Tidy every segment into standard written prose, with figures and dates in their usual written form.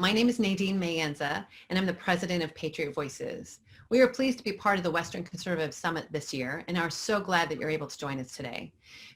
My name is Nadine Maenza, and I'm the president of Patriot Voices. We are pleased to be part of the Western Conservative Summit this year and are so glad that you're able to join us today.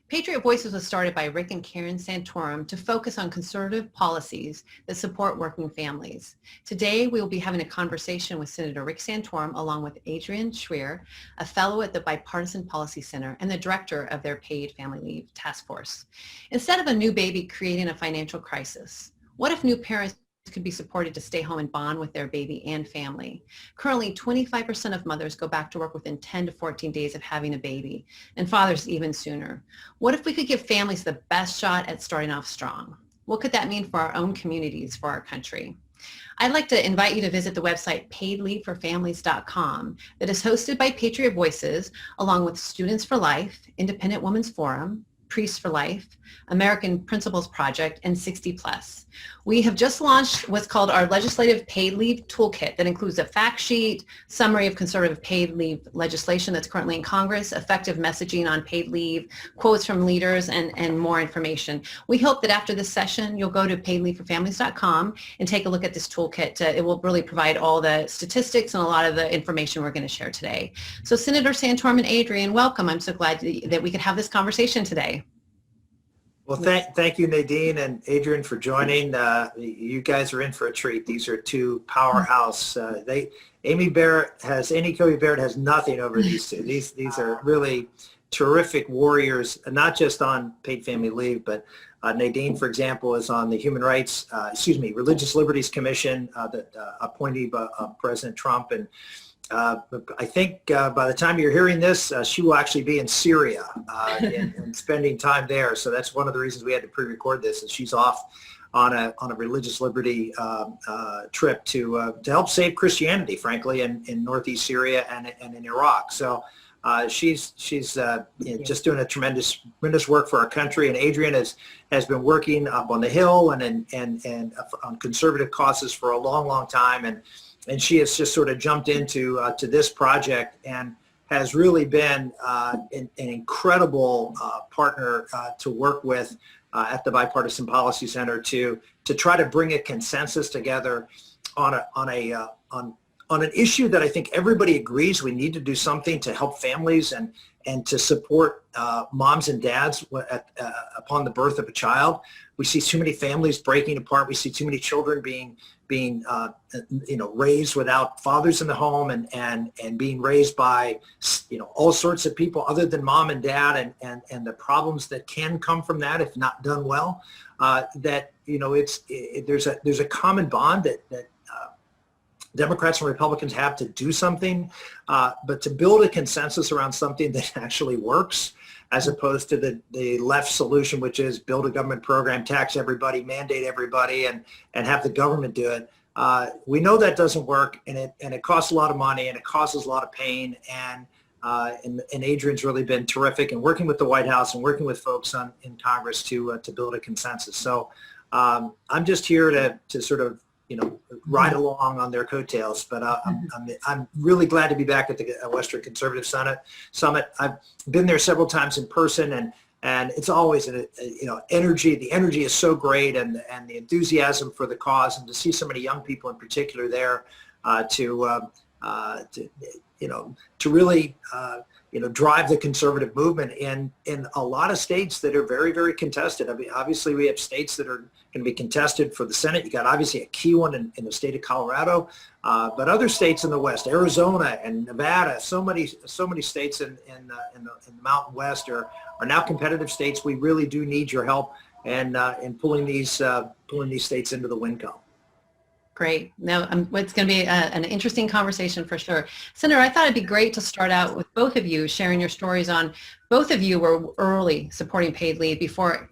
Patriot Voices was started by Rick and Karen Santorum to focus on conservative policies that support working families. Today, we will be having a conversation with Senator Rick Santorum along with Adrienne Schweer, a fellow at the Bipartisan Policy Center and the director of their Paid Family Leave Task Force. Instead of a new baby creating a financial crisis, what if new parents could be supported to stay home and bond with their baby and family? Currently, 25% of mothers go back to work within 10 to 14 days of having a baby, and fathers even sooner. What if we could give families the best shot at starting off strong? What could that mean for our own communities, for our country? I'd like to invite you to visit the website paidleaveforfamilies.com that is hosted by Patriot Voices, along with Students for Life, Independent Women's Forum, Priests for Life, American Principles Project, and 60 Plus. We have just launched what's called our Legislative Paid Leave Toolkit that includes a fact sheet, summary of conservative paid leave legislation that's currently in Congress, effective messaging on paid leave, quotes from leaders, and more information. We hope that after this session, you'll go to paidleaveforfamilies.com and take a look at this toolkit. It will really provide all the statistics and a lot of the information we're going to share today. So Senator Santorum and Adrienne, welcome. I'm so glad that we could have this conversation today. Well, thank you, Nadine and Adrienne, for joining. You guys are in for a treat. These are two powerhouse. Amy Barrett has nothing over these two. These are really terrific warriors, not just on paid family leave, but Nadine, for example, is on the Religious Liberties Commission, appointee by President Trump, and I think by the time you're hearing this, she will actually be in Syria and spending time there. So that's one of the reasons we had to pre-record this, is she's off on a religious liberty trip to help save Christianity, frankly, in northeast Syria and in Iraq. So she's just doing a tremendous work for our country. And Adrienne has been working up on the Hill and on conservative causes for a long time. And she has just sort of jumped into to this project and has really been an incredible partner to work with at the Bipartisan Policy Center to try to bring a consensus together on an issue that I think everybody agrees we need to do something to help families and to support moms and dads upon the birth of a child. We see too many families breaking apart. We see too many children being raised without fathers in the home and being raised by all sorts of people other than mom and dad, and the problems that can come from that if not done well. There's a common bond that Democrats and Republicans have to do something, but to build a consensus around something that actually works, as opposed to the left solution, which is build a government program, tax everybody, mandate everybody, and have the government do it. We know that doesn't work, and it costs a lot of money, and it causes a lot of pain. And Adrienne's really been terrific in working with the White House and working with folks in Congress to build a consensus. So I'm just here to sort of ride along on their coattails, but I'm really glad to be back at the Western Conservative Summit. I've been there several times in person, and it's always energy. The energy is so great, and the enthusiasm for the cause, and to see so many young people in particular there to really drive the conservative movement in a lot of states that are very, very contested. I mean, obviously we have states that are going to be contested for the Senate. You got obviously a key one in the state of Colorado, but other states in the West, Arizona and Nevada, so many states in the Mountain West are now competitive states. We really do need your help in pulling these states into the win column. Great. Now, it's going to be an interesting conversation for sure. Senator, I thought it'd be great to start out with both of you sharing your stories on, both of you were early supporting paid leave before,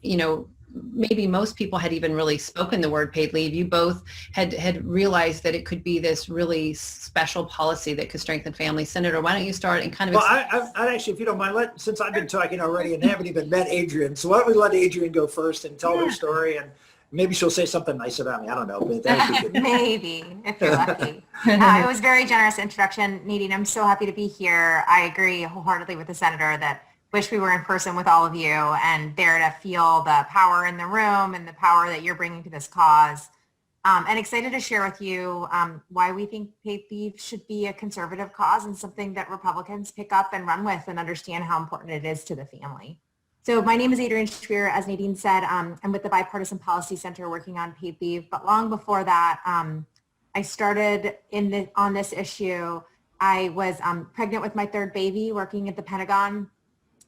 maybe most people had even really spoken the word paid leave. You both had realized that it could be this really special policy that could strengthen families. Senator, why don't you start and kind of... Well, I'd actually, if you don't mind, since I've been talking already and haven't even met Adrienne, so why don't we let Adrienne go first and tell her story, and maybe she'll say something nice about me. I don't know. But maybe, if you're lucky. It was a very generous introduction, Nadine. I'm so happy to be here. I agree wholeheartedly with the senator that wish we were in person with all of you and there to feel the power in the room and the power that you're bringing to this cause. and excited to share with you why we think paid leave should be a conservative cause and something that Republicans pick up and run with and understand how important it is to the family. So my name is Adrienne Schweer. As Nadine said, I'm with the Bipartisan Policy Center working on paid leave. But long before that, I started on this issue. I was pregnant with my third baby, working at the Pentagon,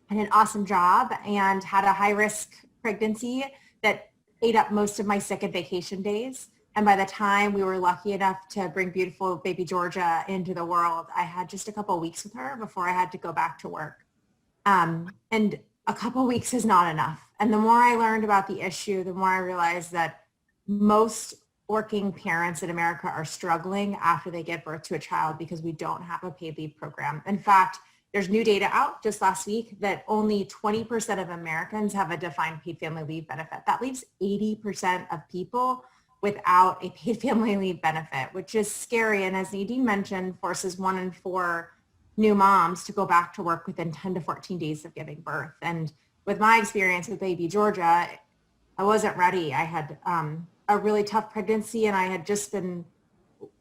and an awesome job, and had a high-risk pregnancy that ate up most of my sick and vacation days. And by the time we were lucky enough to bring beautiful baby Georgia into the world, I had just a couple of weeks with her before I had to go back to work. And a couple of weeks is not enough. And the more I learned about the issue, the more I realized that most working parents in America are struggling after they give birth to a child because we don't have a paid leave program. In fact, there's new data out just last week that only 20% of Americans have a defined paid family leave benefit. That leaves 80% of people without a paid family leave benefit, which is scary. And as Nadine mentioned, forces 1 in 4 new moms to go back to work within 10 to 14 days of giving birth. And with my experience with baby Georgia, I wasn't ready. I had a really tough pregnancy, and I had just been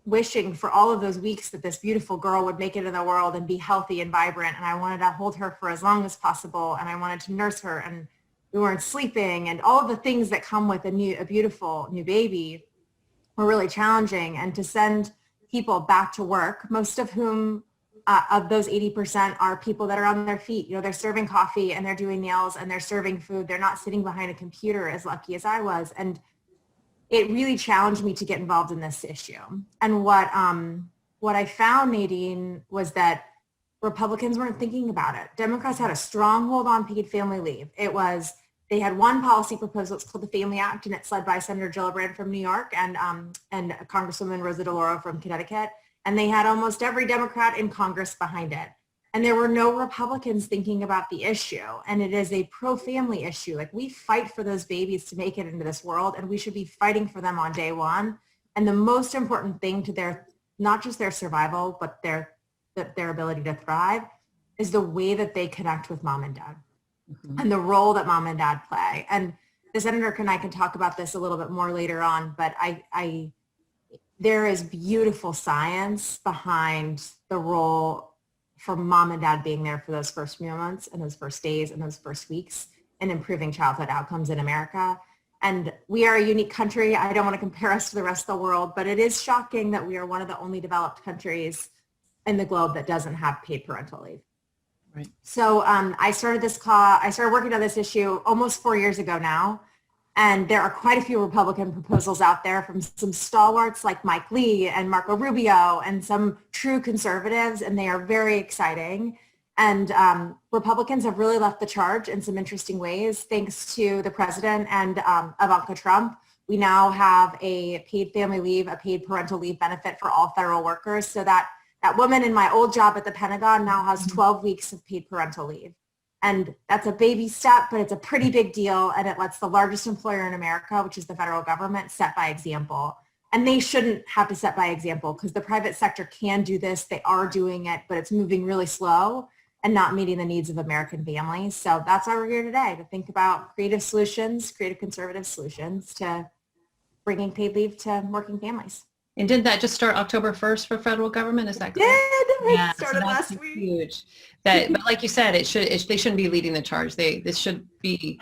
wishing for all of those weeks that this beautiful girl would make it in the world and be healthy and vibrant. And I wanted to hold her for as long as possible. And I wanted to nurse her, and we weren't sleeping, and all of the things that come with a beautiful new baby were really challenging. And to send people back to work, most of whom of those 80% are people that are on their feet. You know, they're serving coffee and they're doing nails and they're serving food. They're not sitting behind a computer, as lucky as I was. And it really challenged me to get involved in this issue. And what I found, Nadine, was that Republicans weren't thinking about it. Democrats had a stronghold on paid family leave. They had one policy proposal. It's called the Family Act, and it's led by Senator Gillibrand from New York and Congresswoman Rosa DeLauro from Connecticut. And they had almost every Democrat in Congress behind it. And there were no Republicans thinking about the issue. And it is a pro-family issue. Like, we fight for those babies to make it into this world, and we should be fighting for them on day one. And the most important thing to their, not just their survival, but their ability to thrive, is the way that they connect with mom and dad, and the role that mom and dad play. And the senator and I can talk about this a little bit more later on, but there is beautiful science behind the role for mom and dad being there for those first few months and those first days and those first weeks in improving childhood outcomes in America. And we are a unique country. I don't want to compare us to the rest of the world, but it is shocking that we are one of the only developed countries in the globe that doesn't have paid parental leave. Right. So I started working on this issue almost 4 years ago now. And there are quite a few Republican proposals out there from some stalwarts like Mike Lee and Marco Rubio and some true conservatives, and they are very exciting. And Republicans have really left the charge in some interesting ways, thanks to the president and Ivanka Trump. We now have a paid family leave, a paid parental leave benefit for all federal workers, so that woman in my old job at the Pentagon now has 12 weeks of paid parental leave. And that's a baby step, but it's a pretty big deal. And it lets the largest employer in America, which is the federal government, set by example. And they shouldn't have to set by example, because the private sector can do this. They are doing it, but it's moving really slow and not meeting the needs of American families. So that's why we're here today, to think about creative solutions, creative conservative solutions to bringing paid leave to working families. And didn't that just start October 1st for federal government? Is that correct? Yeah, started last week. Huge. But like you said, they shouldn't be leading the charge. This should be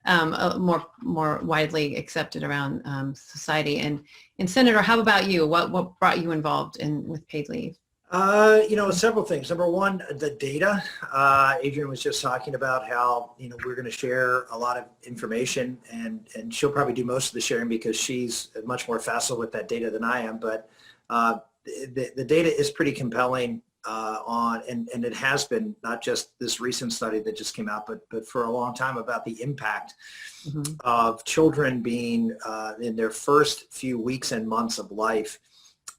more widely accepted around society. And Senator, how about you? What brought you involved with paid leave? Several things. Number one, the data. Adrienne was just talking about how, we're going to share a lot of information, and she'll probably do most of the sharing because she's much more facile with that data than I am. But the data is pretty compelling and it has been, not just this recent study that just came out, but for a long time, about the impact of children being in their first few weeks and months of life,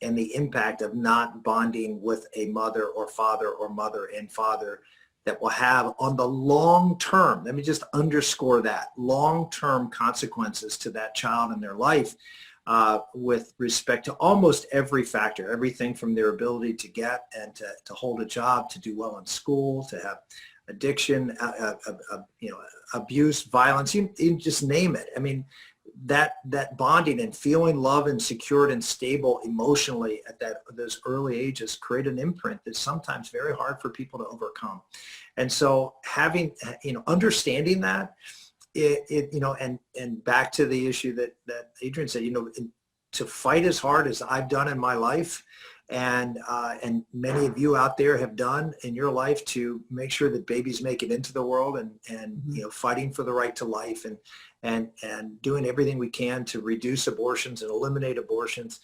and the impact of not bonding with a mother or father or mother and father that will have on the long term. Let me just underscore that, long-term consequences to that child and their life with respect to almost every factor, everything from their ability to get and to hold a job, to do well in school, to have addiction, abuse, violence, you just name it. I mean, that bonding and feeling loved and secured and stable emotionally at those early ages create an imprint that's sometimes very hard for people to overcome. And so having, understanding that, and back to the issue that Adrienne said, to fight as hard as I've done in my life, and many of you out there have done in your life to make sure that babies make it into the world, and fighting for the right to life, and doing everything we can to reduce abortions and eliminate abortions.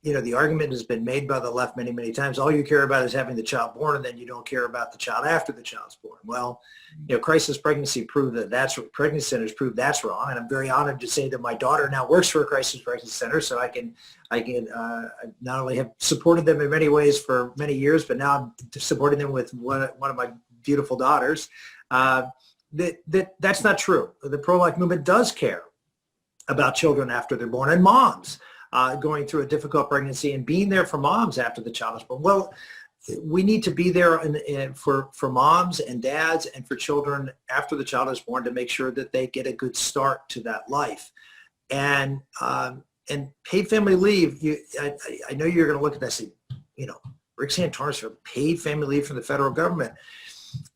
The argument has been made by the left many, many times. All you care about is having the child born, and then you don't care about the child after the child's born. Well, crisis pregnancy proved pregnancy centers proved that's wrong. And I'm very honored to say that my daughter now works for a crisis pregnancy center, so I can not only have supported them in many ways for many years, but now I'm supporting them with one of my beautiful daughters. That's not true. The pro-life movement does care about children after they're born, and moms going through a difficult pregnancy, and being there for moms after the child is born. Well, we need to be there for moms and dads and for children after the child is born to make sure that they get a good start to that life. And paid family leave, I know you're going to look at that and say, Rick Santorum for paid family leave from the federal government.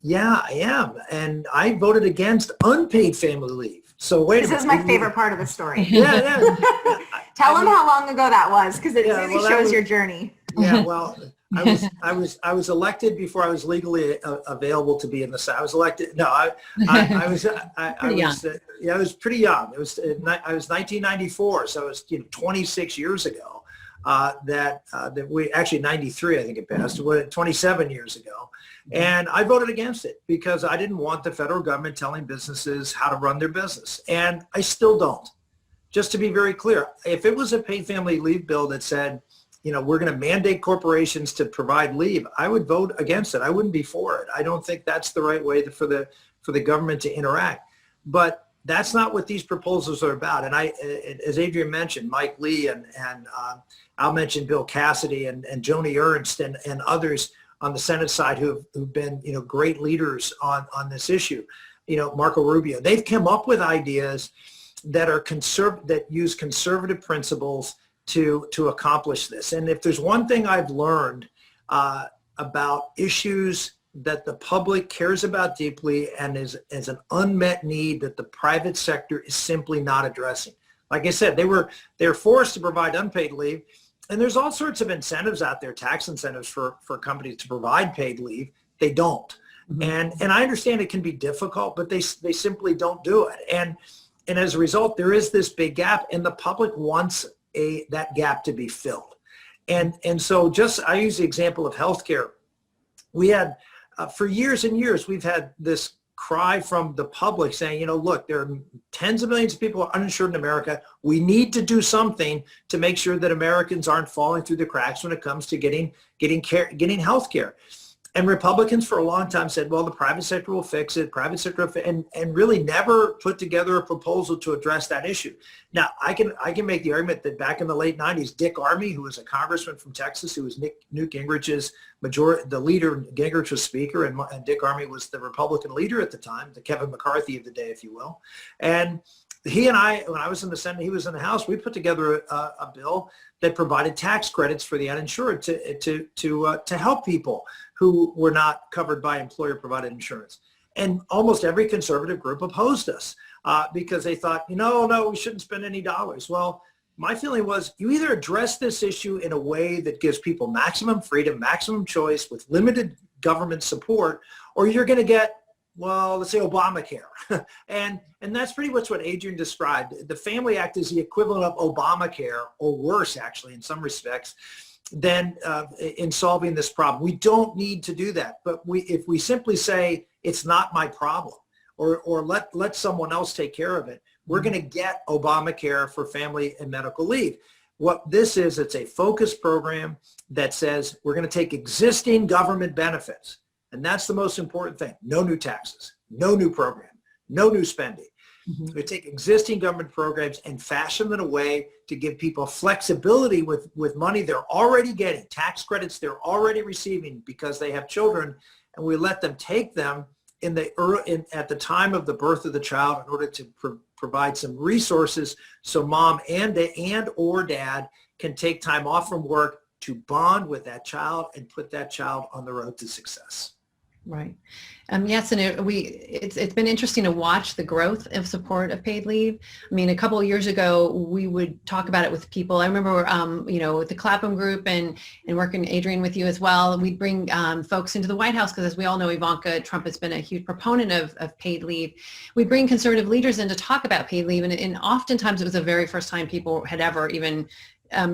Yeah, I am. And I voted against unpaid family leave. So wait a minute. This is my favorite part of the story. Yeah. Tell them how long ago that was, because it really shows your journey. Yeah, well, I was elected before I was legally available to be in the Senate. I was elected. No, I was pretty young. I was 1994, so it was 26 years ago. That we actually 93, I think it passed. 27 years ago. And I voted against it because I didn't want the federal government telling businesses how to run their business. And I still don't. Just to be very clear, if it was a paid family leave bill that said, we're going to mandate corporations to provide leave, I would vote against it. I wouldn't be for it. I don't think that's the right way for the government to interact. But that's not what these proposals are about. And as Adrienne mentioned, Mike Lee and I'll mention Bill Cassidy and Joni Ernst and others on the Senate side who've been, great leaders on this issue. Marco Rubio, they've come up with ideas that that use conservative principles to accomplish this. And if there's one thing I've learned about issues that the public cares about deeply and is an unmet need that the private sector is simply not addressing. Like I said, they're forced to provide unpaid leave. And there's all sorts of incentives out there, tax incentives for companies to provide paid leave. They don't. Mm-hmm. And I understand it can be difficult, but they simply don't do it. And as a result, there is this big gap, and the public wants that gap to be filled. And so I use the example of healthcare. We had, for years and years, we've had this cry from the public saying, look, there are tens of millions of people uninsured in America. We need to do something to make sure that Americans aren't falling through the cracks when it comes to getting health care. And Republicans for a long time said, well, the private sector will fix it, and really never put together a proposal to address that issue. Now, I can make the argument that back in the late 90s, Dick Armey, who was a congressman from Texas, who was Newt Gingrich's the leader, Gingrich was speaker, and Dick Armey was the Republican leader at the time, the Kevin McCarthy of the day, if you will. And he and I, when I was in the Senate, he was in the House, we put together a bill that provided tax credits for the uninsured to help people who were not covered by employer-provided insurance. And almost every conservative group opposed us because they thought, no, we shouldn't spend any dollars. Well, my feeling was you either address this issue in a way that gives people maximum freedom, maximum choice with limited government support, or you're going to get, well, let's say Obamacare. and that's pretty much what Adrienne described. The Family Act is the equivalent of Obamacare, or worse, actually, in some respects, than in solving this problem. We don't need to do that. But if we simply say, it's not my problem, or let someone else take care of it, we're going to get Obamacare for family and medical leave. What this is, it's a focused program that says we're going to take existing government benefits. And that's the most important thing. No new taxes, no new program, no new spending. Mm-hmm. We take existing government programs and fashion them in a way to give people flexibility with money they're already getting, tax credits they're already receiving because they have children, and we let them take them at the time of the birth of the child in order to provide some resources so mom and or dad can take time off from work to bond with that child and put that child on the road to success. Right. Yes, and it's been interesting to watch the growth of support of paid leave. I mean, a couple of years ago, we would talk about it with people. I remember, with the Clapham group and working, Adrienne, with you as well, we'd bring folks into the White House because, as we all know, Ivanka Trump has been a huge proponent of paid leave. We bring conservative leaders in to talk about paid leave, and oftentimes it was the very first time people had ever even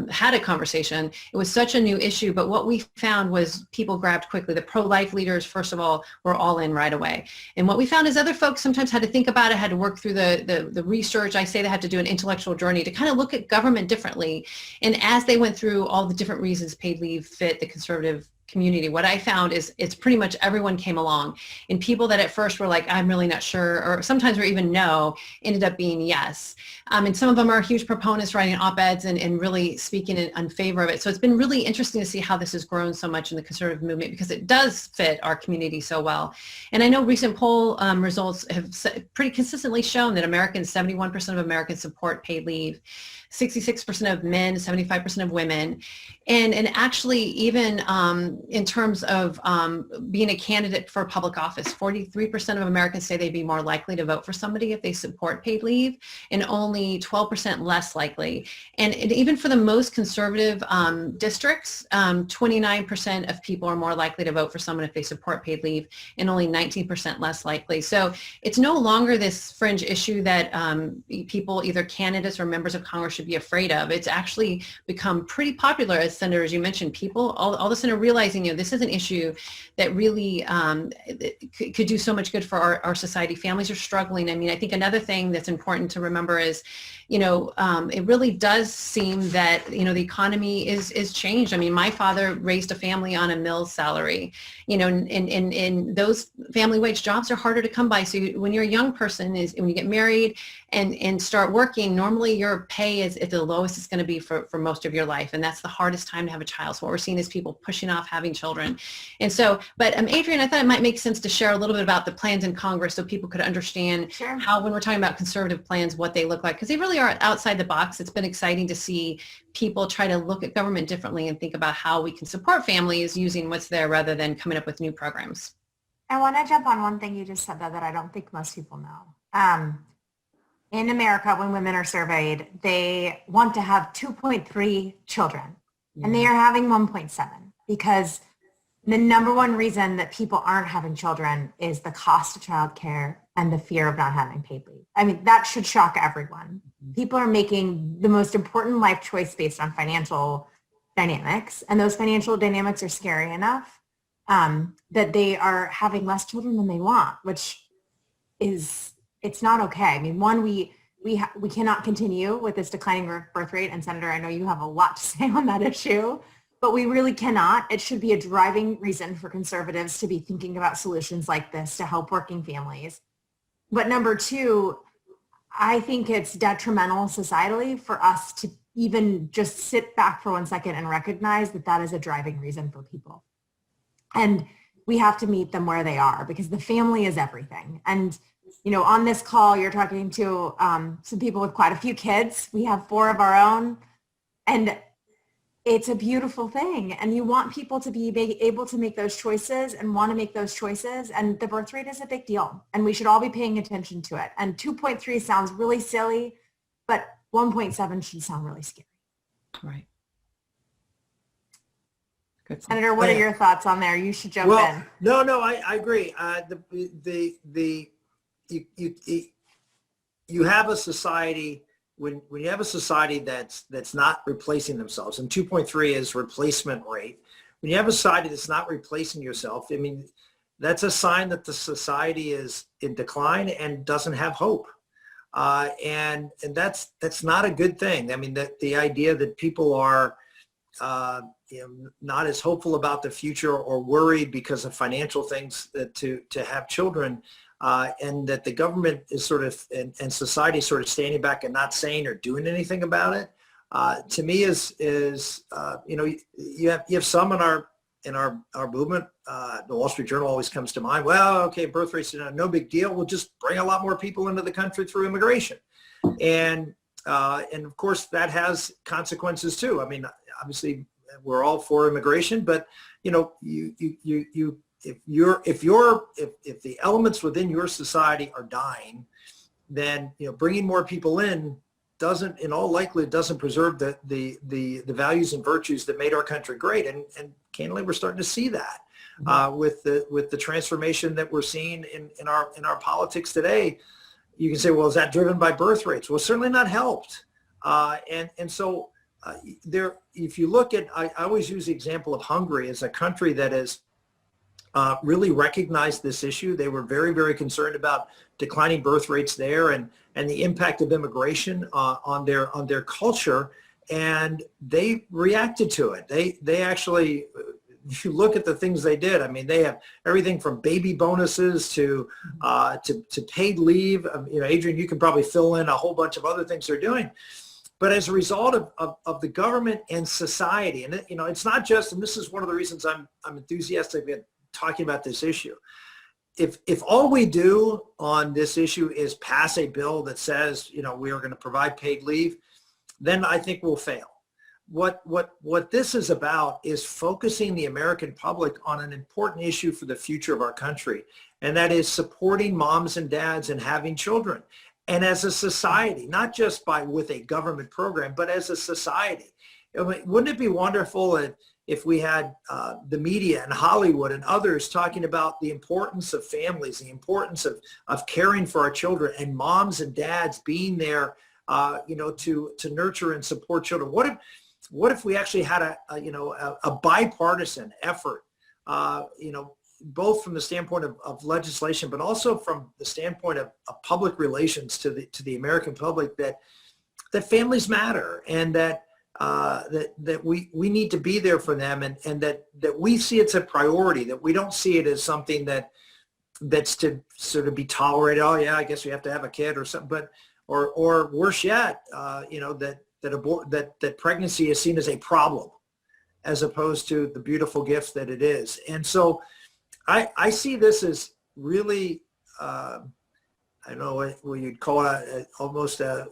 had a conversation. It was such a new issue, but what we found was people grabbed quickly. The pro-life leaders, first of all, were all in right away. And what we found is other folks sometimes had to think about it, had to work through the research. I say they had to do an intellectual journey to kind of look at government differently. And as they went through all the different reasons paid leave fit the conservative community, what I found is it's pretty much everyone came along, and people that at first were like, I'm really not sure, or sometimes were even no, ended up being yes. And some of them are huge proponents, writing op-eds and really speaking in favor of it. So it's been really interesting to see how this has grown so much in the conservative movement, because it does fit our community so well. And I know recent poll results have pretty consistently shown that 71% of Americans support paid leave, 66% of men, 75% of women. And actually, even in terms of being a candidate for public office, 43% of Americans say they'd be more likely to vote for somebody if they support paid leave, and only 12% less likely. And even for the most conservative districts, 29% of people are more likely to vote for someone if they support paid leave, and only 19% less likely. So it's no longer this fringe issue that people, either candidates or members of Congress, should be afraid of. It's actually become pretty popular, as Senator, as you mentioned, people all of a sudden are realizing, this is an issue that really could do so much good for our society. Families are struggling. I mean, I think another thing that's important to remember is, it really does seem that, the economy is changed. I mean, my father raised a family on a mill's salary, and those family wage jobs are harder to come by. So when you're a young person, when you get married and start working, normally your pay is at the lowest it's going to be for most of your life. And that's the hardest time to have a child. So what we're seeing is people pushing off having children. And so, but Adrienne, I thought it might make sense to share a little bit about the plans in Congress so people could understand how, when we're talking about conservative plans, what they look like, because they really are outside the box. It's been exciting to see people try to look at government differently and think about how we can support families using what's there rather than coming up with new programs. I want to jump on one thing you just said that I don't think most people know. In America, when women are surveyed, they want to have 2.3 children, and they are having 1.7, because the number one reason that people aren't having children is the cost of childcare and the fear of not having paid leave. I mean, that should shock everyone. People are making the most important life choice based on financial dynamics, and those financial dynamics are scary enough that they are having less children than they want, which is, it's not okay. I mean, one, we cannot continue with this declining birth rate, and Senator, I know you have a lot to say on that issue, but we really cannot. It should be a driving reason for conservatives to be thinking about solutions like this to help working families. But number two, I think it's detrimental societally for us to even just sit back for 1 second and recognize that that is a driving reason for people. And we have to meet them where they are, because the family is everything. And on this call, you're talking to some people with quite a few kids. We have 4 of our own, and it's a beautiful thing. And you want people to be able to make those choices and want to make those choices. And the birth rate is a big deal, and we should all be paying attention to it. And 2.3 sounds really silly, but 1.7 should sound really scary. Right. Good. Senator, what are your thoughts on there? You should jump in. No, I agree. You have a society, when you have a society that's not replacing themselves, and 2.3 is replacement rate. When you have a society that's not replacing yourself, I mean, that's a sign that the society is in decline and doesn't have hope. And that's not a good thing. I mean, that the idea that people are not as hopeful about the future or worried because of financial things to have children, and that the government is sort of, and society is sort of standing back and not saying or doing anything about it, to me is you have some in our movement, the Wall Street Journal always comes to mind. Well, okay, birth rates are no big deal. We'll just bring a lot more people into the country through immigration, and of course that has consequences too. I mean, obviously we're all for immigration, but you know, if the elements within your society are dying, then you know bringing more people in doesn't, in all likelihood, doesn't preserve the values and virtues that made our country great. And candidly, we're starting to see that with the transformation that we're seeing in our politics today. You can say, well, is that driven by birth rates? Well, certainly not helped. So there, if you look at, I always use the example of Hungary as a country that has really recognized this issue. They were very, very concerned about declining birth rates there and the impact of immigration on their culture, and they reacted to it. They actually, if you look at the things they did, I mean, they have everything from baby bonuses to paid leave. You know, Adrienne, you can probably fill in a whole bunch of other things they're doing. But as a result of the government and society, and you know, it's not just, and this is one of the reasons I'm enthusiastic about talking about this issue. If all we do on this issue is pass a bill that says, you know, we are going to provide paid leave, then I think we'll fail. What this is about is focusing the American public on an important issue for the future of our country, and that is supporting moms and dads and having children. And as a society, not just with a government program, but as a society. I mean, wouldn't it be wonderful if we had the media and Hollywood and others talking about the importance of families, the importance of caring for our children, and moms and dads being there, you know, to nurture and support children? What if we actually had a bipartisan effort, you know, both from the standpoint of legislation, but also from the standpoint of public relations to the American public, that families matter, and that we need to be there for them, and that we see it's a priority, that we don't see it as something that's to sort of be tolerated. Oh yeah, I guess we have to have a kid or something, but or worse yet, you know, that pregnancy is seen as a problem as opposed to the beautiful gift that it is. And so I see this as really, I don't know what you'd call it, almost a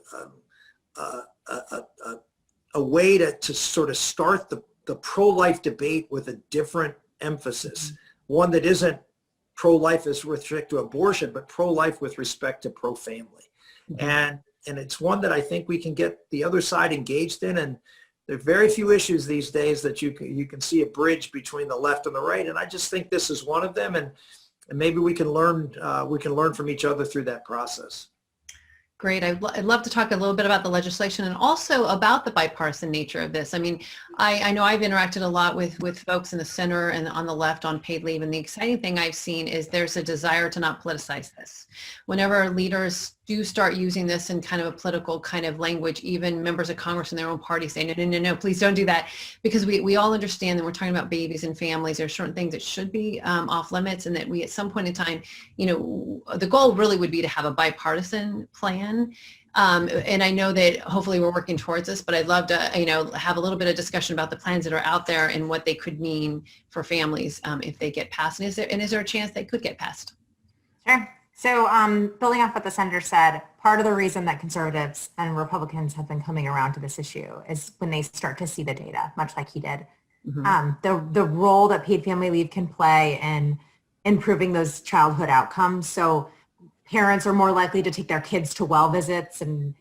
way to sort of start the pro-life debate with a different emphasis, one that isn't pro-life with respect to abortion, but pro-life with respect to pro-family. And it's one that I think we can get the other side engaged in. And there are very few issues these days that you can see a bridge between the left and the right. And I just think this is one of them. And maybe we can learn from each other through that process. Great. I'd love to talk a little bit about the legislation and also about the bipartisan nature of this. I mean, I know I've interacted a lot with folks in the center and on the left on paid leave, and the exciting thing I've seen is there's a desire to not politicize this. Whenever leaders do start using this in kind of a political kind of language, even members of Congress in their own party say, no, please don't do that, because we all understand that we're talking about babies and families. There's certain things that should be off limits, and that we at some point in time, you know, the goal really would be to have a bipartisan plan. And I know that hopefully we're working towards this, but I'd love to, you know, have a little bit of discussion about the plans that are out there and what they could mean for families if they get passed. And is there a chance they could get passed? Sure. So building off what the senator said, part of the reason that conservatives and Republicans have been coming around to this issue is when they start to see the data, much like he did. Mm-hmm. The role that paid family leave can play in improving those childhood outcomes. So parents are more likely to take their kids to well visits and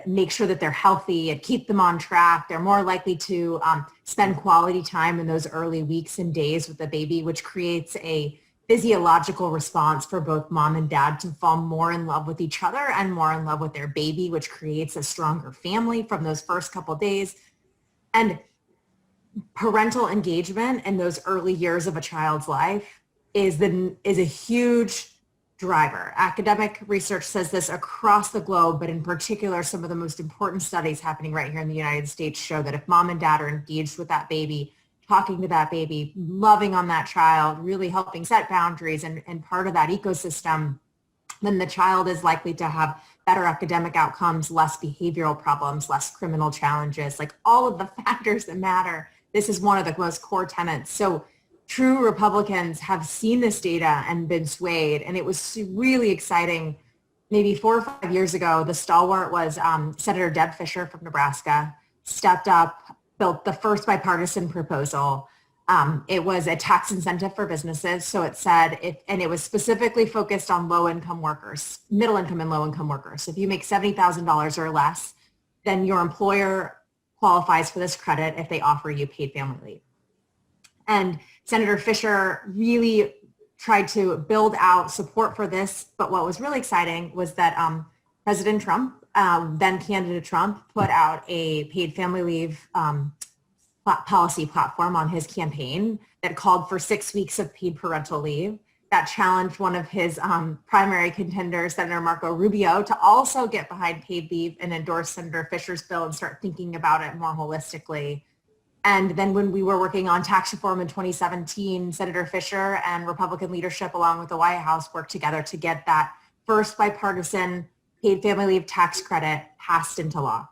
make sure that they're healthy and keep them on track. They're more likely to spend quality time in those early weeks and days with the baby, which creates a physiological response for both mom and dad to fall more in love with each other and more in love with their baby, which creates a stronger family from those first couple days. And parental engagement in those early years of a child's life is a huge driver. Academic research says this across the globe, but in particular, some of the most important studies happening right here in the United States show that if mom and dad are engaged with that baby, talking to that baby, loving on that child, really helping set boundaries and part of that ecosystem, then the child is likely to have better academic outcomes, less behavioral problems, less criminal challenges, like all of the factors that matter. This is one of the most core tenets. So true Republicans have seen this data and been swayed. And it was really exciting. Maybe 4 or 5 years ago, the stalwart was Senator Deb Fischer from Nebraska, stepped up, built the first bipartisan proposal. It was a tax incentive for businesses. So it said, and it was specifically focused on low-income workers, middle-income and low-income workers. So if you make $70,000 or less, then your employer qualifies for this credit if they offer you paid family leave. And Senator Fischer really tried to build out support for this. But what was really exciting was that President Trump, then candidate Trump, put out a paid family leave policy platform on his campaign that called for 6 weeks of paid parental leave. That challenged one of his primary contenders, Senator Marco Rubio, to also get behind paid leave and endorse Senator Fisher's bill and start thinking about it more holistically. And then when we were working on tax reform in 2017, Senator Fisher and Republican leadership along with the White House worked together to get that first bipartisan paid family leave tax credit passed into law.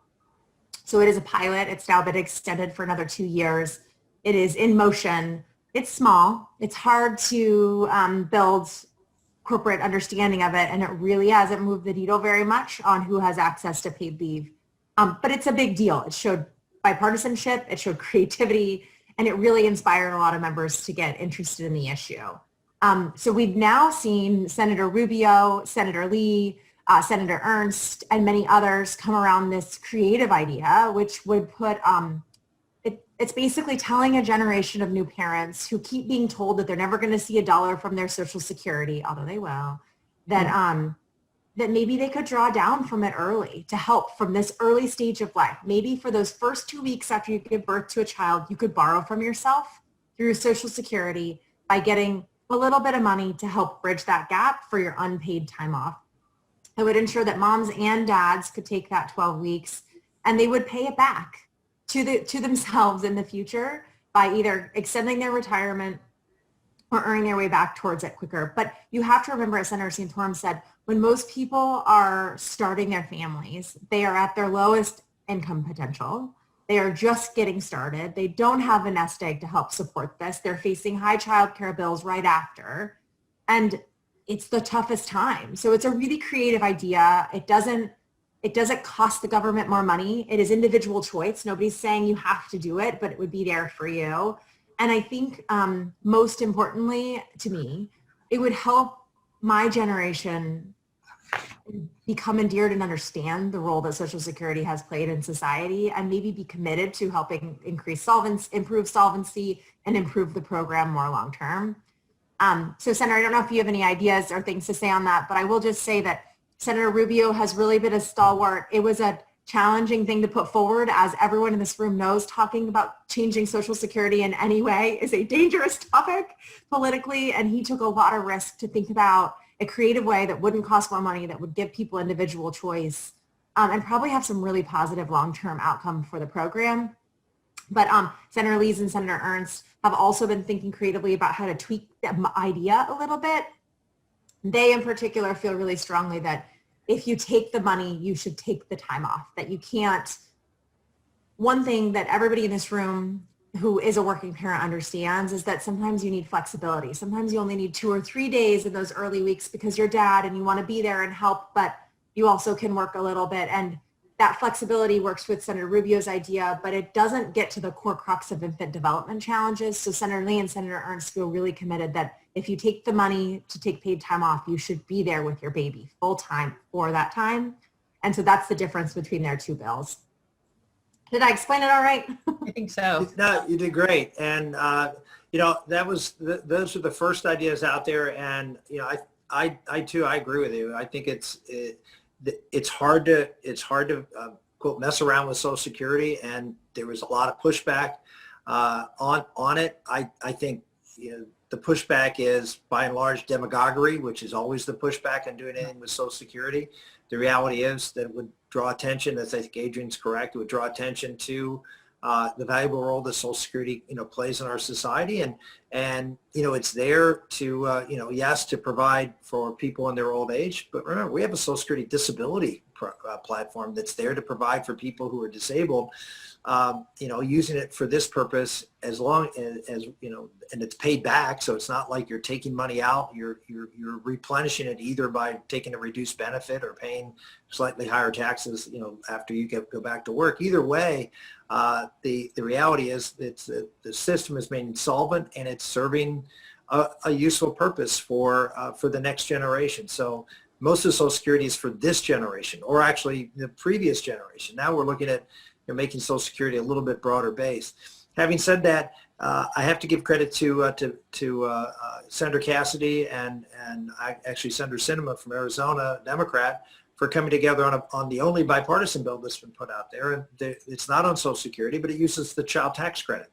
So it is a pilot. It's now been extended for another 2 years. It is in motion. It's small. It's hard to build corporate understanding of it, and it really hasn't moved the needle very much on who has access to paid leave. But it's a big deal. It showed bipartisanship, it showed creativity, and it really inspired a lot of members to get interested in the issue. So we've now seen Senator Rubio, Senator Lee, Senator Ernst, and many others come around this creative idea, which would put, it's basically telling a generation of new parents who keep being told that they're never going to see a dollar from their Social Security, although they will, that that maybe they could draw down from it early to help from this early stage of life. Maybe for those first 2 weeks after you give birth to a child, you could borrow from yourself through Social Security by getting a little bit of money to help bridge that gap for your unpaid time off. It would ensure that moms and dads could take that 12 weeks and they would pay it back to themselves in the future by either extending their retirement or earning their way back towards it quicker. But you have to remember, as Senator Santorum said, when most people are starting their families, they are at their lowest income potential. They are just getting started. They don't have a nest egg to help support this. They're facing high childcare bills right after. And it's the toughest time. So it's a really creative idea. It doesn't cost the government more money. It is individual choice. Nobody's saying you have to do it, but it would be there for you. And I think most importantly to me, it would help my generation become endeared and understand the role that Social Security has played in society and maybe be committed to helping increase solvency, improve solvency, and improve the program more long-term. So Senator, I don't know if you have any ideas or things to say on that, but I will just say that Senator Rubio has really been a stalwart. It was a challenging thing to put forward, as everyone in this room knows. Talking about changing Social Security in any way is a dangerous topic politically, and he took a lot of risk to think about a creative way that wouldn't cost more money, that would give people individual choice, and probably have some really positive long-term outcome for the program. But Senator Lees and Senator Ernst have also been thinking creatively about how to tweak the idea a little bit. They in particular feel really strongly that if you take the money, you should take the time off, that you can't. One thing that everybody in this room who is a working parent understands is that sometimes you need flexibility. Sometimes you only need 2 or 3 days in those early weeks because you're dad and you want to be there and help, but you also can work a little bit. And that flexibility works with Senator Rubio's idea, but it doesn't get to the core crux of infant development challenges. So Senator Lee and Senator Ernst feel really committed that if you take the money to take paid time off, you should be there with your baby full time for that time. And so that's the difference between their two bills. Did I explain it all right? I think so. No, you did great. And, that was, those are the first ideas out there. And, I too, I agree with you. I think it's hard to quote, mess around with Social Security. And there was a lot of pushback on it. I think, the pushback is by and large demagoguery, which is always the pushback on doing anything with Social Security. The reality is that it would draw attention, as I think Adrienne's correct, it would draw attention to the valuable role that Social Security, plays in our society. And it's there to, yes, to provide for people in their old age. But remember, we have a Social Security disability platform that's there to provide for people who are disabled, using it for this purpose as long as and it's paid back. So it's not like you're taking money out, you're replenishing it either by taking a reduced benefit or paying slightly higher taxes, after you go back to work. Either way, the reality is the system is being solvent and it's serving a useful purpose for the next generation. So most of Social Security is for this generation, or actually the previous generation. Now we're looking at making Social Security a little bit broader based. Having said that, I have to give credit to Senator Cassidy and actually Senator Sinema from Arizona, Democrat, for coming together on the only bipartisan bill that's been put out there. And it's not on Social Security, but it uses the child tax credit.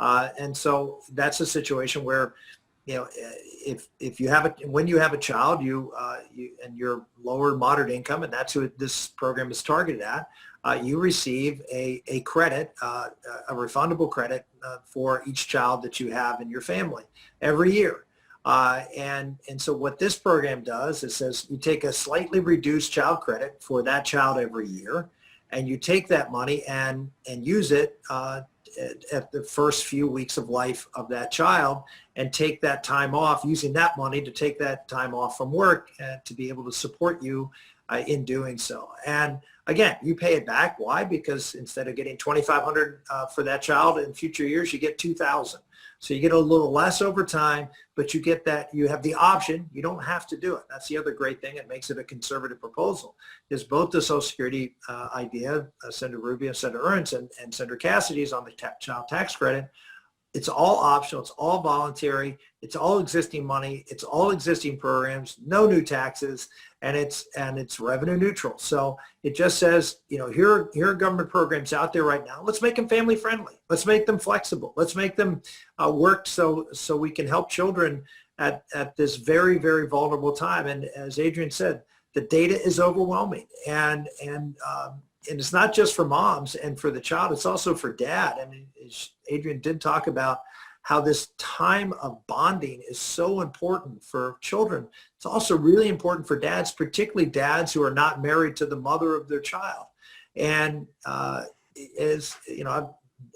And so that's a situation where, if you have when you have a child, and you're lower moderate income, and that's who this program is targeted at, you receive a credit, a refundable credit for each child that you have in your family every year. And so what this program does, it says you take a slightly reduced child credit for that child every year, and you take that money and use it at the first few weeks of life of that child, and take that time off, using that money to take that time off from work to be able to support you in doing so. And again, you pay it back. Why? Because instead of getting $2,500 for that child in future years, you get $2,000. So you get a little less over time, but you get that, you have the option. You don't have to do it. That's the other great thing. It makes it a conservative proposal, is both the Social Security idea, Senator Rubio, Senator Ernst, and Senator Cassidy's on the child tax credit. It's all optional. It's all voluntary. It's all existing money. It's all existing programs, no new taxes, and it's revenue neutral. So it just says, here are government programs out there right now. Let's make them family friendly. Let's make them flexible. Let's make them work so we can help children at this very, very vulnerable time. And as Adrienne said, the data is overwhelming, and it's not just for moms and for the child, it's also for dad. And Adrienne did talk about how this time of bonding is so important for children. It's also really important for dads, particularly dads who are not married to the mother of their child. And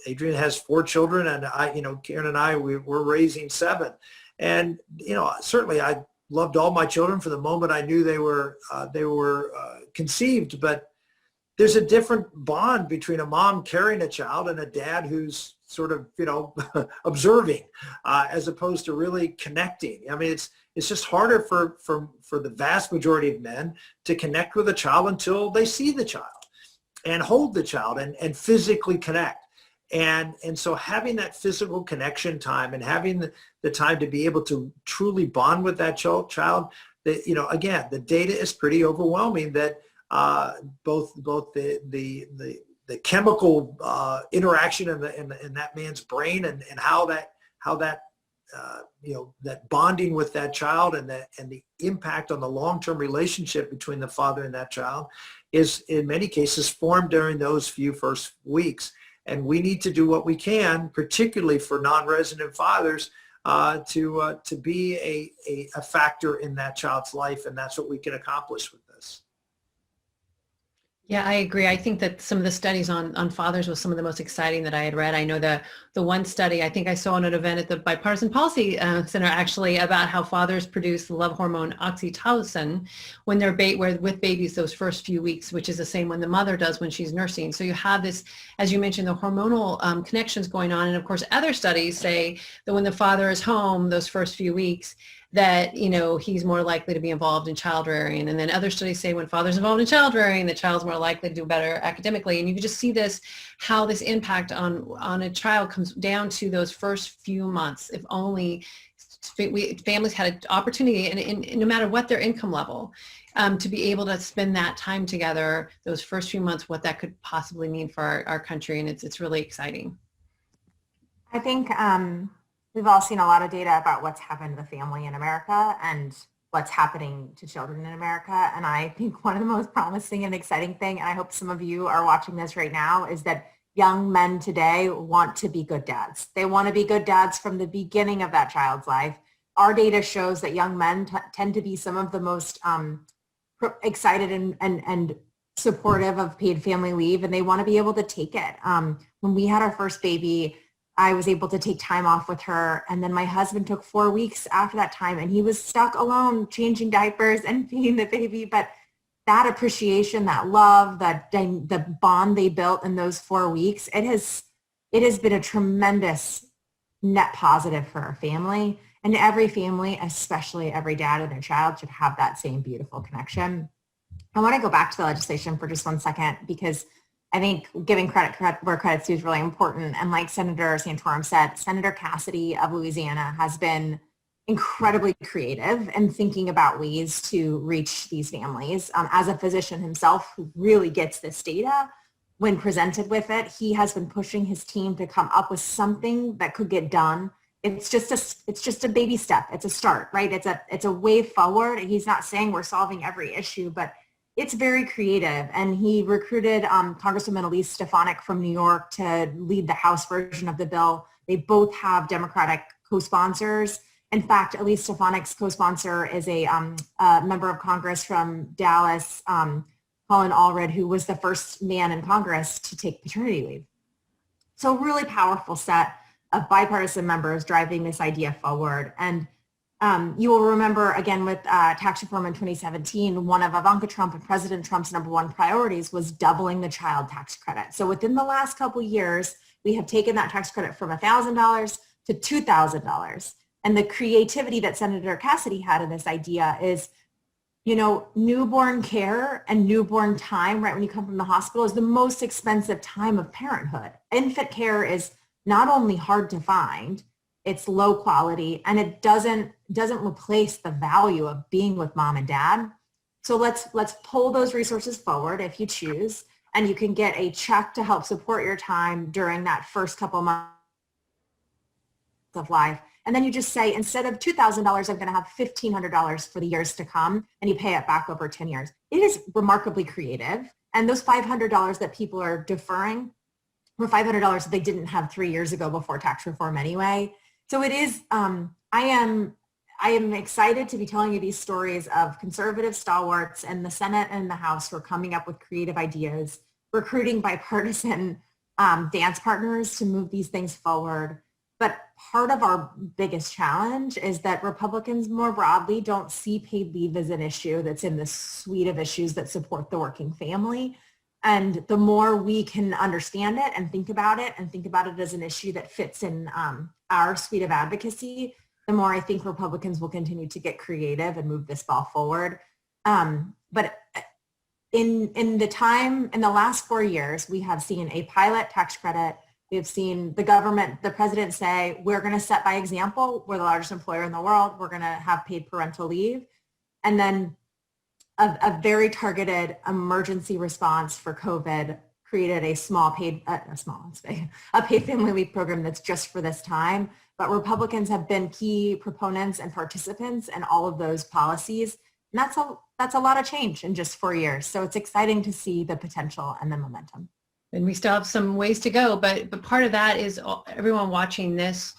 Adrienne has 4 children, and Karen and I, we're raising 7. And, certainly I loved all my children from the moment I knew they were conceived, but there's a different bond between a mom carrying a child and a dad who's sort of, observing, as opposed to really connecting. I mean, it's just harder for the vast majority of men to connect with a child until they see the child and hold the child and physically connect. And so having that physical connection time and having the time to be able to truly bond with that child, again, the data is pretty overwhelming that both the chemical interaction in that man's brain and how that that bonding with that child and the impact on the long-term relationship between the father and that child is in many cases formed during those few first weeks. And we need to do what we can, particularly for non-resident fathers, to be a factor in that child's life, and that's what we can accomplish with this. Yeah, I agree. I think that some of the studies on fathers was some of the most exciting that I had read. I know the one study I think I saw in an event at the Bipartisan Policy Center actually about how fathers produce the love hormone oxytocin when they're with babies those first few weeks, which is the same when the mother does when she's nursing. So you have this, as you mentioned, the hormonal connections going on. And of course, other studies say that when the father is home those first few weeks, that, he's more likely to be involved in child rearing. And then other studies say when father's involved in child rearing, the child's more likely to do better academically. And you can just see how this impact on a child comes down to those first few months. If only families had an opportunity, and no matter what their income level, to be able to spend that time together, those first few months, what that could possibly mean for our country. And it's really exciting. I think we've all seen a lot of data about what's happened to the family in America and what's happening to children in America. And I think one of the most promising and exciting thing, and I hope some of you are watching this right now, is that young men today want to be good dads. They want to be good dads from the beginning of that child's life. Our data shows that young men tend to be some of the most excited and supportive of paid family leave, and they want to be able to take it. When we had our first baby, I was able to take time off with her, and then my husband took 4 weeks after that time, and he was stuck alone changing diapers and feeding the baby. But that appreciation, that love, the bond they built in those 4 weeks, it has been a tremendous net positive for our family. And every family, especially every dad and their child, should have that same beautiful connection. I want to go back to the legislation for just 1 second, because I think giving credit where credit's due is really important. And like Senator Santorum said, Senator Cassidy of Louisiana has been incredibly creative in thinking about ways to reach these families. As a physician himself who really gets this data, when presented with it, he has been pushing his team to come up with something that could get done. It's just a baby step. It's a start, right? It's a way forward. He's not saying we're solving every issue, but it's very creative. And he recruited Congresswoman Elise Stefanik from New York to lead the House version of the bill. They both have Democratic co-sponsors. In fact, Elise Stefanik's co-sponsor is a member of Congress from Dallas, Colin Allred, who was the first man in Congress to take paternity leave. So really powerful set of bipartisan members driving this idea forward. And you will remember, again, with tax reform in 2017, one of Ivanka Trump and President Trump's #1 priorities was doubling the child tax credit. So within the last couple of years, we have taken that tax credit from $1,000 to $2,000. And the creativity that Senator Cassidy had in this idea is, you know, newborn care and newborn time, right when you come from the hospital, is the most expensive time of parenthood. Infant care is not only hard to find, it's low quality, and it doesn't replace the value of being with mom and dad. So let's pull those resources forward if you choose, and you can get a check to help support your time during that first couple months of life. And then you just say, instead of $2,000, I'm going to have $1,500 for the years to come, and you pay it back over 10 years. It is remarkably creative. And those $500 that people are deferring were $500 that they didn't have 3 years ago before tax reform anyway. So it is, I am excited to be telling you these stories of conservative stalwarts in the Senate and the House who are coming up with creative ideas, recruiting bipartisan dance partners to move these things forward. But part of our biggest challenge is that Republicans more broadly don't see paid leave as an issue that's in the suite of issues that support the working family. And the more we can understand it and think about it as an issue that fits in our suite of advocacy, the more I think Republicans will continue to get creative and move this ball forward. But in the last 4 years, we have seen a pilot tax credit. We have seen the president say, we're going to set by example. We're the largest employer in the world. We're going to have paid parental leave. And then a very targeted emergency response for COVID created a paid family leave program that's just for this time. But Republicans have been key proponents and participants in all of those policies. And that's a lot of change in just 4 years. So it's exciting to see the potential and the momentum. And we still have some ways to go, but part of that is everyone watching this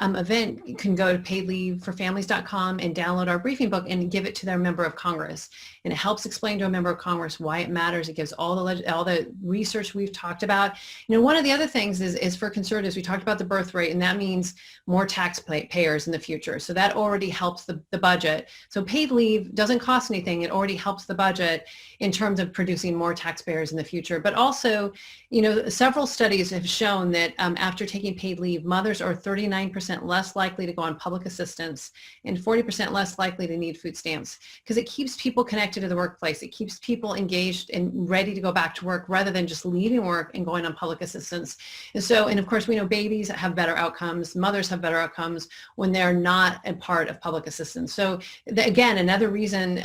event can go to paidleaveforfamilies.com and download our briefing book and give it to their member of Congress. And it helps explain to a member of Congress why it matters. It gives all the research we've talked about. You know, one of the other things is for conservatives, we talked about the birth rate, and that means more taxpayers in the future. So that already helps the budget. So paid leave doesn't cost anything. It already helps the budget in terms of producing more taxpayers in the future. But also, you know, several studies have shown that after taking paid leave, mothers are 39% less likely to go on public assistance and 40% less likely to need food stamps, because it keeps people connected to the workplace. It keeps people engaged and ready to go back to work rather than just leaving work and going on public assistance. And of course, we know babies have better outcomes. Mothers have better outcomes when they're not a part of public assistance. So again, another reason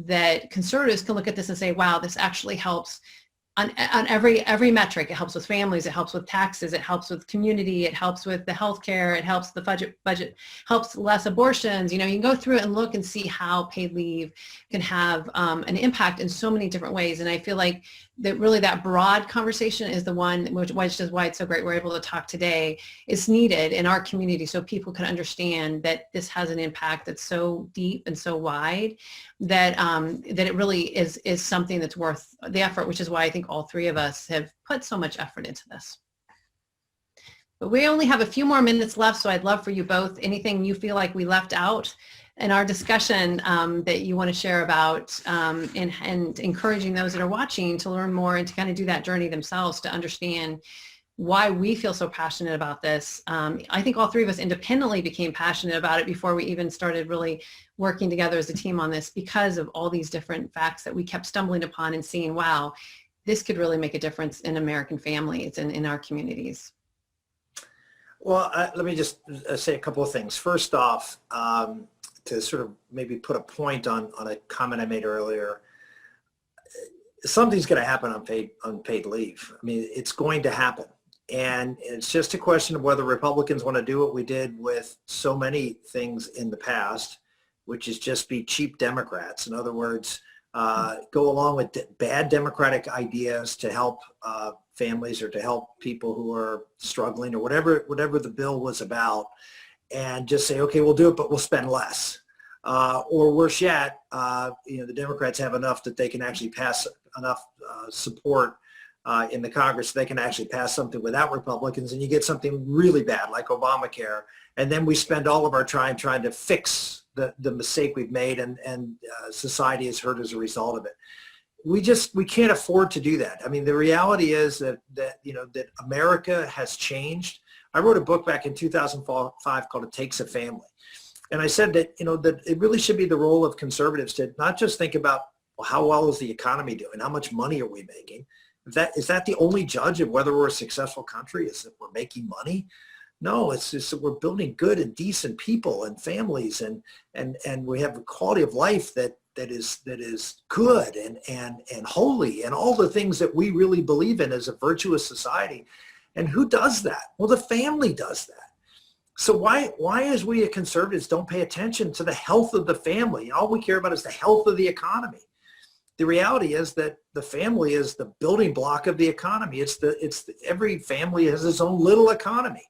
that conservatives can look at this and say, wow, this actually helps on every metric. It helps with families, it helps with taxes, it helps with community, it helps with the healthcare, it helps the budget, helps less abortions. You know, you can go through it and look and see how paid leave can have an impact in so many different ways. And I feel like that really that broad conversation is the one which is why it's so great we're able to talk today. Is needed in our community so people can understand that this has an impact that's so deep and so wide that that it really is something that's worth the effort, which is why I think all three of us have put so much effort into this. But we only have a few more minutes left, so I'd love for you both, anything you feel like we left out in our discussion that you want to share about and encouraging those that are watching to learn more and to kind of do that journey themselves to understand why we feel so passionate about this. I think all three of us independently became passionate about it before we even started really working together as a team on this because of all these different facts that we kept stumbling upon and seeing, wow, this could really make a difference in American families and in our communities. Well, let me just say a couple of things. First off, to sort of maybe put a point on a comment I made earlier, something's going to happen on unpaid leave. I mean, it's going to happen. And it's just a question of whether Republicans want to do what we did with so many things in the past, which is just be cheap Democrats. In other words, go along with bad Democratic ideas to help families or to help people who are struggling or whatever the bill was about, and just say, okay, we'll do it, but we'll spend less. Or worse yet, the Democrats have enough that they can actually pass enough support in the Congress so they can actually pass something without Republicans, and you get something really bad like Obamacare, and then we spend all of our time trying to fix the mistake we've made, and society is hurt as a result of it. We can't afford to do that. I mean, the reality is that America has changed. I wrote a book back in 2005 called It Takes a Family. And I said that, that it really should be the role of conservatives to not just think about, well, how well is the economy doing? How much money are we making? Is that the only judge of whether we're a successful country? Is that we're making money? No, it's just that we're building good and decent people and families, and we have a quality of life that is good and holy, and all the things that we really believe in as a virtuous society. And who does that? Well, the family does that. So why as we as conservatives don't pay attention to the health of the family? All we care about is the health of the economy. The reality is that the family is the building block of the economy. Every family has its own little economy.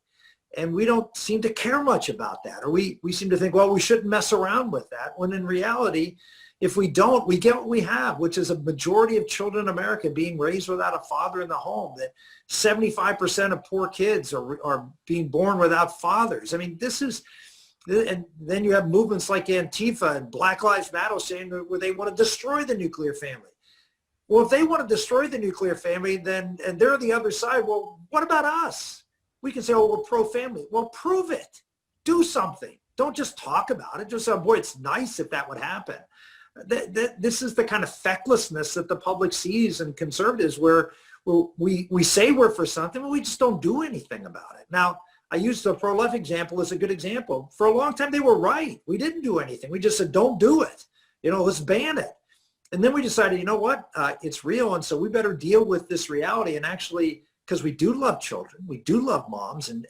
And we don't seem to care much about that. Or we seem to think, well, we shouldn't mess around with that. When in reality, if we don't, we get what we have, which is a majority of children in America being raised without a father in the home, that 75% of poor kids are being born without fathers. I mean, and then you have movements like Antifa and Black Lives Matter saying where they want to destroy the nuclear family. Well, if they want to destroy the nuclear family, and they're the other side, well, what about us? We can say, oh, we're pro-family. Well, prove it. Do something. Don't just talk about it. Just say, boy, it's nice if that would happen. This is the kind of fecklessness that the public sees in conservatives, where we say we're for something, but we just don't do anything about it. Now, I used the pro-life example as a good example. For a long time, they were right. We didn't do anything. We just said, don't do it. Let's ban it. And then we decided, you know what? It's real, and so we better deal with this reality. And actually, because we do love children, we do love moms, and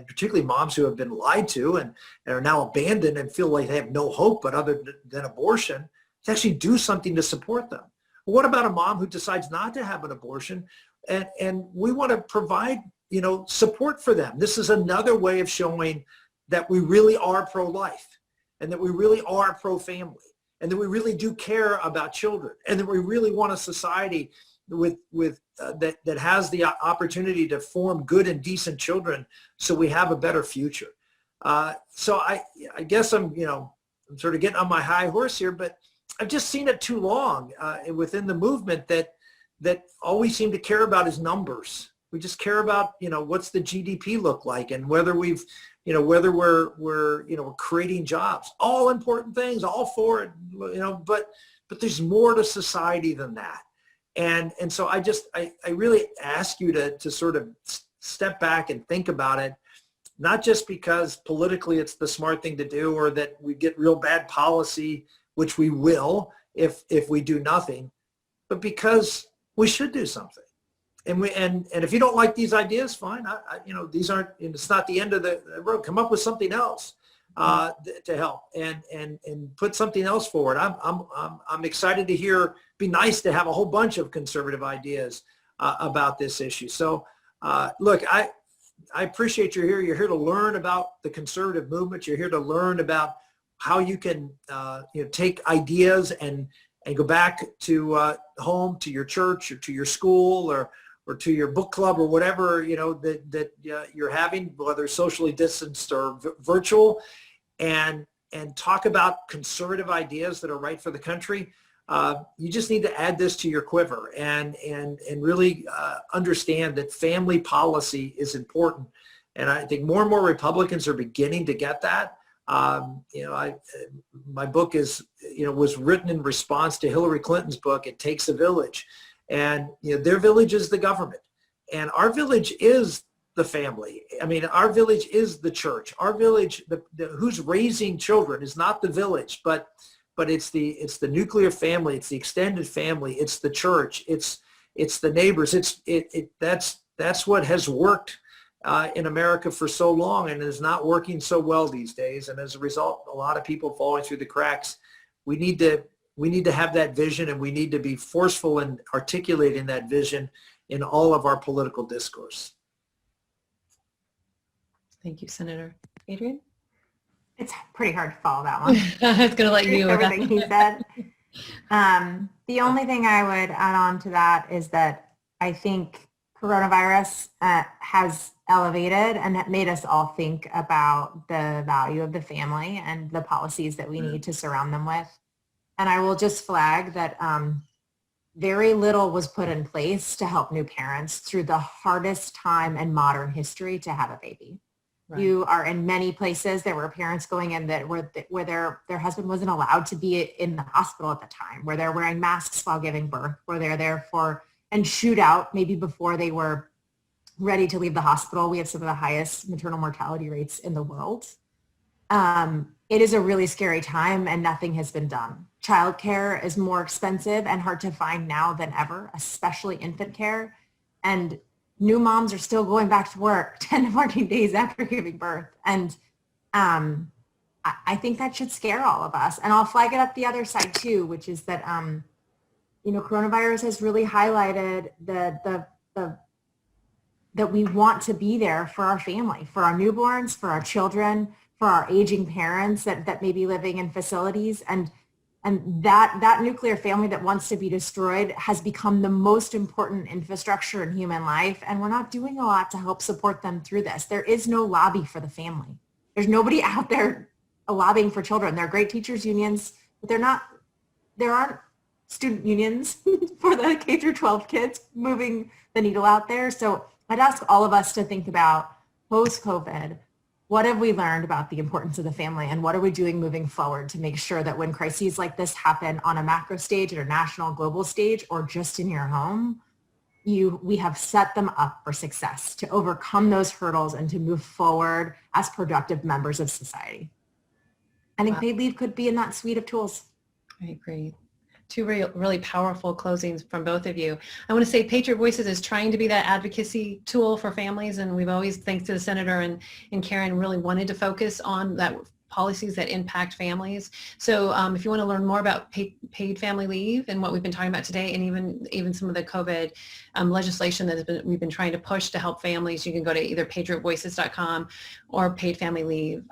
particularly moms who have been lied to and are now abandoned and feel like they have no hope but other than abortion, to actually do something to support them. Well, what about a mom who decides not to have an abortion? And we want to provide, support for them. This is another way of showing that we really are pro-life, and that we really are pro-family, and that we really do care about children, and that we really want a society that has the opportunity to form good and decent children, so we have a better future. So I guess I'm sort of getting on my high horse here, but I've just seen it too long within the movement that all we seem to care about is numbers. We just care about, what's the GDP look like, and whether whether we're creating jobs. All important things, all for it, but there's more to society than that. And so I really ask you to sort of step back and think about it, not just because politically it's the smart thing to do, or that we get real bad policy, which we will if we do nothing, but because we should do something. And if you don't like these ideas, fine. These aren't, it's not the end of the road. Come up with something else to help and put something else forward. I'm excited to hear. Be nice to have a whole bunch of conservative ideas about this issue. So look, I appreciate you're here. You're here to learn about the conservative movement. You're here to learn about how you can take ideas and go back to home, to your church, or to your school, or to your book club, or whatever that you're having, whether socially distanced or virtual, and talk about conservative ideas that are right for the country. You just need to add this to your quiver and really understand that family policy is important. And I think more and more Republicans are beginning to get that. My book was written in response to Hillary Clinton's book, It Takes a Village. And their village is the government, and our village is the family. I mean, our village is the church. Our village, who's raising children, is not the village, but it's the nuclear family. It's the extended family. It's the church. It's the neighbors. That's what has worked in America for so long, and is not working so well these days. And as a result, a lot of people falling through the cracks. We need to have that vision, and we need to be forceful in articulating that vision in all of our political discourse. Thank you, Senator. Adrienne? It's pretty hard to follow that one. I was going to let you. Everything he said. The only thing I would add on to that is that I think coronavirus has elevated and made us all think about the value of the family and the policies that we need to surround them with. And I will just flag that very little was put in place to help new parents through the hardest time in modern history to have a baby. Right. You are in many places. There were parents going in where their husband wasn't allowed to be in the hospital at the time, where they're wearing masks while giving birth, where they're there and shoot out maybe before they were ready to leave the hospital. We have some of the highest maternal mortality rates in the world. It is a really scary time, and nothing has been done. Childcare is more expensive and hard to find now than ever, especially infant care. And new moms are still going back to work 10 to 14 days after giving birth. And I think that should scare all of us. And I'll flag it up the other side too, which is that, coronavirus has really highlighted that we want to be there for our family, for our newborns, for our children, for our aging parents that may be living in facilities. And that nuclear family that wants to be destroyed has become the most important infrastructure in human life. And we're not doing a lot to help support them through this. There is no lobby for the family. There's nobody out there lobbying for children. There are great teachers unions, but there aren't student unions for the K through 12 kids moving the needle out there. So I'd ask all of us to think about post-COVID, what have we learned about the importance of the family, and what are we doing moving forward to make sure that when crises like this happen on a macro stage, at a national, global stage, or just in your home, we have set them up for success, to overcome those hurdles and to move forward as productive members of society. I think paid leave could be in that suite of tools. I agree. Two really powerful closings from both of you. I want to say Patriot Voices is trying to be that advocacy tool for families, and we've always, thanks to the Senator and Karen, really wanted to focus on that policies that impact families. So if you want to learn more about paid family leave and what we've been talking about today, and even some of the COVID legislation that we've been trying to push to help families, you can go to either patriotvoices.com or paid family leave.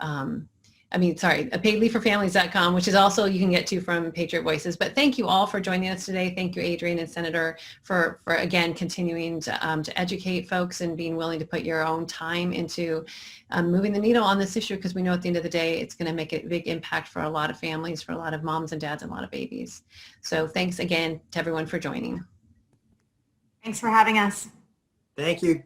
paidleaveforfamilies.com, which is also you can get to from Patriot Voices. But thank you all for joining us today. Thank you, Adrienne and Senator, for again, continuing to educate folks and being willing to put your own time into moving the needle on this issue, because we know at the end of the day, it's going to make a big impact for a lot of families, for a lot of moms and dads and a lot of babies. So thanks again to everyone for joining. Thanks for having us. Thank you.